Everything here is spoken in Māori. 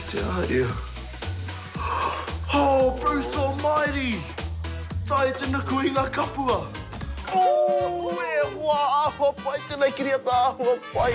Te Oh, Bruce Almighty! Tai tēnā ko i ngā kapua. Oh, e hoa ahua pai tēnā kiri ata ahua pai.